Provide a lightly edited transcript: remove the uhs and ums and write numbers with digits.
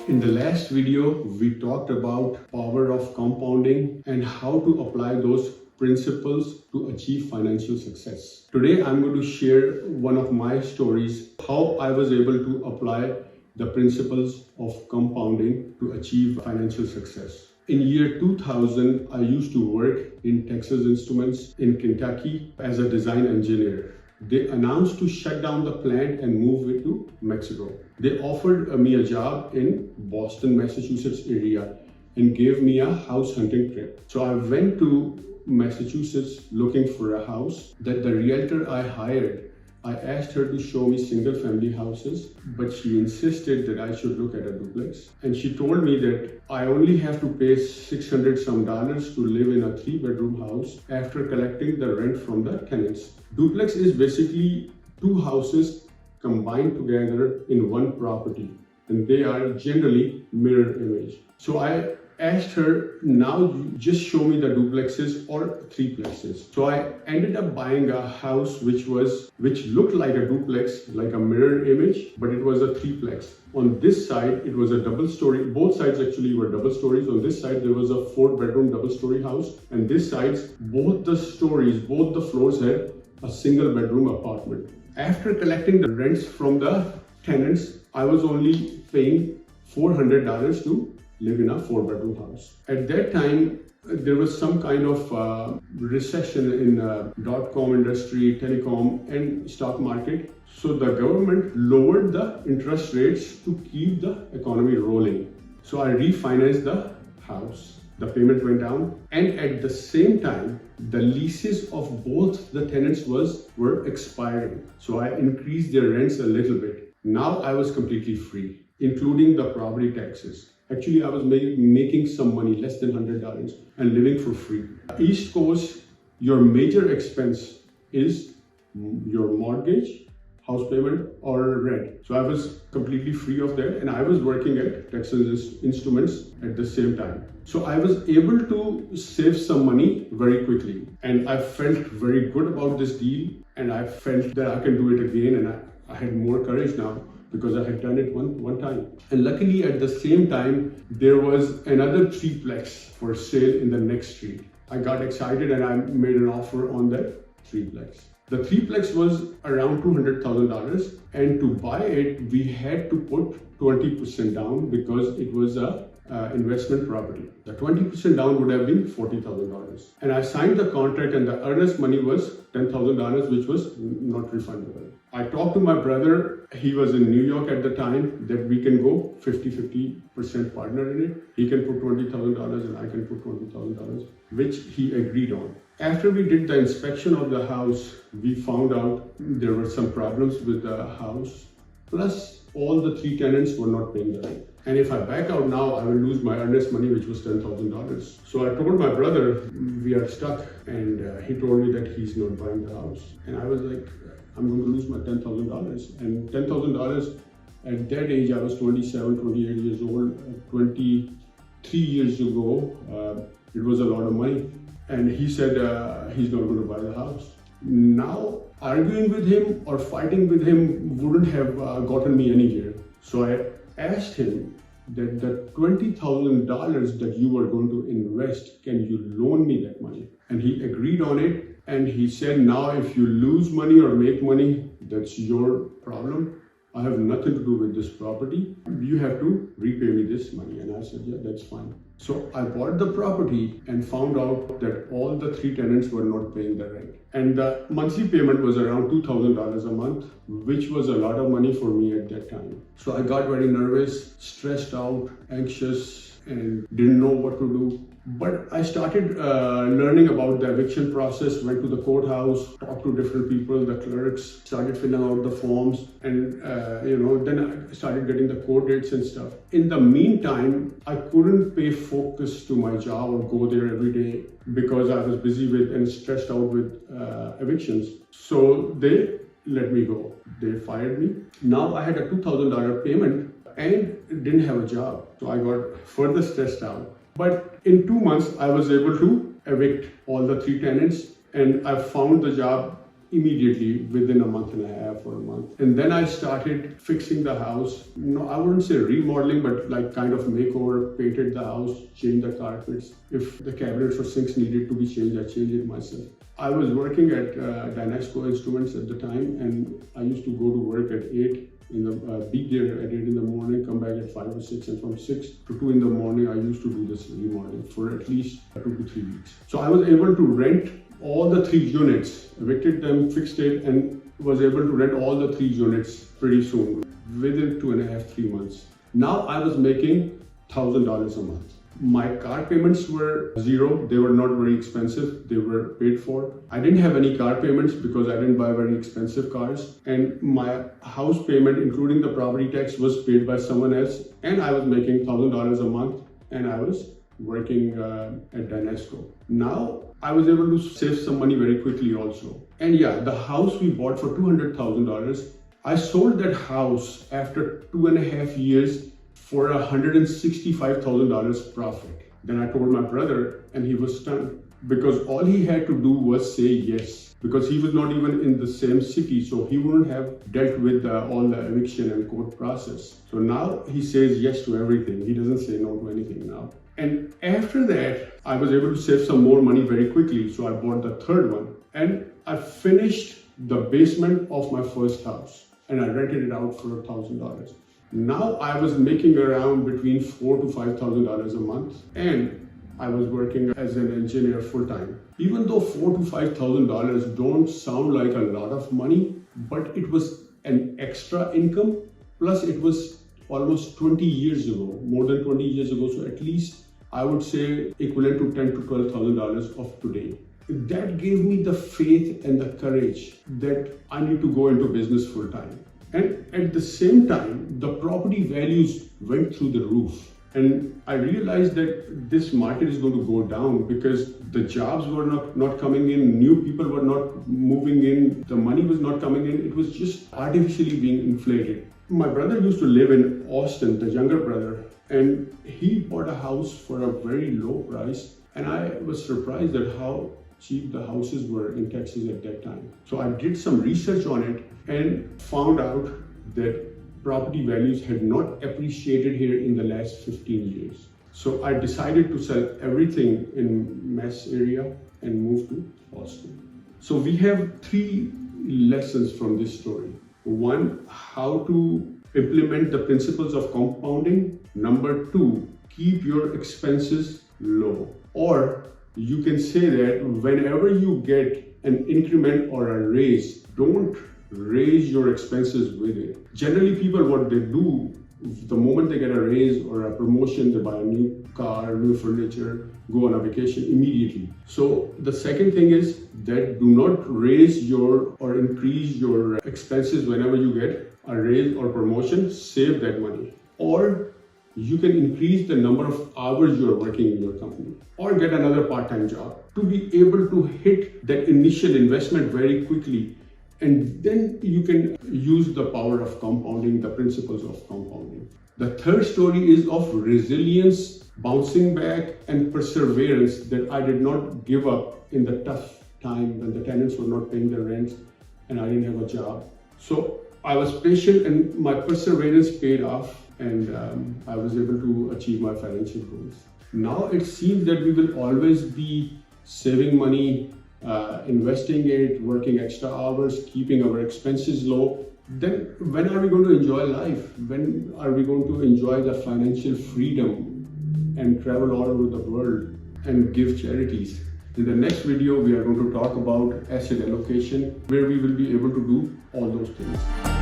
In the last video, we talked about power of compounding and how to apply those principles to achieve financial success. Today, I'm going to share one of my stories, how I was able to apply the principles of compounding to achieve financial success. In year 2000, I used to work in Texas Instruments in Kentucky as a design engineer. They announced to shut down the plant and move it to Mexico. They offered me a job in Boston, Massachusetts area and gave me a house hunting trip. So I went to Massachusetts looking for a house. That the realtor I hired, I asked her to show me single family houses, but she insisted that I should look at a duplex. And she told me that I only have to pay $600 some to live in a 3-bedroom house after collecting the rent from the tenants. Duplex is basically two houses combined together in one property, and they are generally mirror image. So I asked her, now you just show me the duplexes or threeplexes. So I ended up buying a house which looked like a duplex, like a mirror image, but it was a threeplex. On this side, it was a double story. Both sides actually were double stories. On this side, there was a 4-bedroom double story house. And this side, both the floors had a single bedroom apartment. After collecting the rents from the tenants, I was only paying $400 to live in a 4-bedroom house. At that time, there was some kind of recession in dot-com industry, telecom and stock market. So the government lowered the interest rates to keep the economy rolling. So I refinanced the house. The payment went down, and at the same time, the leases of both the tenants were expiring. So I increased their rents a little bit. Now I was completely free, including the property taxes. Actually, I was making some money, less than $100, and living for free. East Coast, your major expense is your mortgage, house payment, or rent. So I was completely free of that, and I was working at Texas Instruments at the same time. So I was able to save some money very quickly, and I felt very good about this deal, and I felt that I can do it again, and I had more courage now, because I had done it one time. And luckily at the same time, there was another threeplex for sale in the next street. I got excited and I made an offer on that threeplex. The threeplex was around $200,000, and to buy it, we had to put 20% down because it was a investment property. The 20% down would have been $40,000. And I signed the contract, and the earnest money was $10,000, which was not refundable. I talked to my brother, he was in New York at the time, that we can go 50% partner in it. He can put $20,000 and I can put $20,000, which he agreed on. After we did the inspection of the house, we found out there were some problems with the house. Plus, all the 3 tenants were not paying the rent. And if I back out now, I will lose my earnest money, which was $10,000. So I told my brother, we are stuck. And he told me that he's not buying the house. And I was like, I'm going to lose my $10,000. And $10,000, at that age, I was 27, 28 years old. 23 years ago, it was a lot of money. And he said he's not going to buy the house. Now, arguing with him or fighting with him wouldn't have gotten me anywhere. So I asked him that the $20,000 that you are going to invest, can you loan me that money? And he agreed on it. And he said, now if you lose money or make money, that's your problem. I have nothing to do with this property. You have to repay me this money. And I said, yeah, that's fine. So I bought the property and found out that all the 3 tenants were not paying the rent. And the monthly payment was around $2,000 a month, which was a lot of money for me at that time. So I got very nervous, stressed out, anxious, and didn't know what to do. But I started learning about the eviction process, went to the courthouse, talked to different people, the clerks, started filling out the forms, and then I started getting the court dates and stuff. In the meantime, I couldn't pay focus to my job or go there every day because I was busy with and stressed out with evictions. So they let me go. They fired me. Now I had a $2,000 payment and didn't have a job. So I got further stressed out. But in 2 months, I was able to evict all the 3 tenants, and I found the job immediately within a month and a half or a month. And then I started fixing the house. No, I wouldn't say remodeling, but like kind of makeover, painted the house, changed the carpets. If the cabinets or sinks needed to be changed, I changed it myself. I was working at Dynesco Instruments at the time, and I used to go to work at 8 in the be there at 8 in the morning, come back at 5 or 6, and from 6 to 2 in the morning I used to do this remodeling for at least 2 to 3 weeks. So I was able to rent all the 3 units, evicted them, fixed it, and was able to rent all the 3 units pretty soon, within 2.5 to 3 months. Now I was making $1,000 a month. My car payments were zero. They were not very expensive. They were paid for. I didn't have any car payments because I didn't buy very expensive cars. And my house payment, including the property tax, was paid by someone else. And I was making $1,000 a month, and I was working at Dynesco. Now I was able to save some money very quickly also. And yeah, the house we bought for $200,000, I sold that house after 2.5 years for $165,000 profit. Then I told my brother, and he was stunned because all he had to do was say yes, because he was not even in the same city, so he wouldn't have dealt with all the eviction and court process. So now he says yes to everything. He doesn't say no to anything now. And after that, I was able to save some more money very quickly. So I bought the third one, and I finished the basement of my first house, and I rented it out for $1,000. Now I was making around between $4,000 to $5,000 a month, and I was working as an engineer full time. Even though $4,000 to $5,000 don't sound like a lot of money, but it was an extra income. Plus, it was almost 20 years ago, more than 20 years ago. So at least I would say equivalent to $10,000 to $12,000 of today. That gave me the faith and the courage that I need to go into business full time. And at the same time, the property values went through the roof. And I realized that this market is going to go down because the jobs were not coming in, new people were not moving in, the money was not coming in, it was just artificially being inflated. My brother used to live in Austin, the younger brother, and he bought a house for a very low price. And I was surprised at how cheap the houses were in Texas at that time. So I did some research on it and found out that property values had not appreciated here in the last 15 years. So I decided to sell everything in Mass area and move to Austin. So we have 3 lessons from this story. 1, how to implement the principles of compounding. Number 2, keep your expenses low. Or you can say that whenever you get an increment or a raise, don't raise your expenses with it. Generally, people, what they do, the moment they get a raise or a promotion, they buy a new car, new furniture, go on a vacation immediately. So the second thing is that do not raise your or increase your expenses whenever you get a raise or promotion. Save that money. Or you can increase the number of hours you are working in your company, or get another part-time job to be able to hit that initial investment very quickly. And then you can use the power of compounding, the principles of compounding. The third story is of resilience, bouncing back, and perseverance, that I did not give up in the tough time when the tenants were not paying their rent and I didn't have a job. So I was patient and my perseverance paid off, and I was able to achieve my financial goals. Now it seems that we will always be saving money, investing it, working extra hours, keeping our expenses low. Then when are we going to enjoy life? When are we going to enjoy the financial freedom and travel all over the world and give charities? In the next video, we are going to talk about asset allocation, where we will be able to do all those things.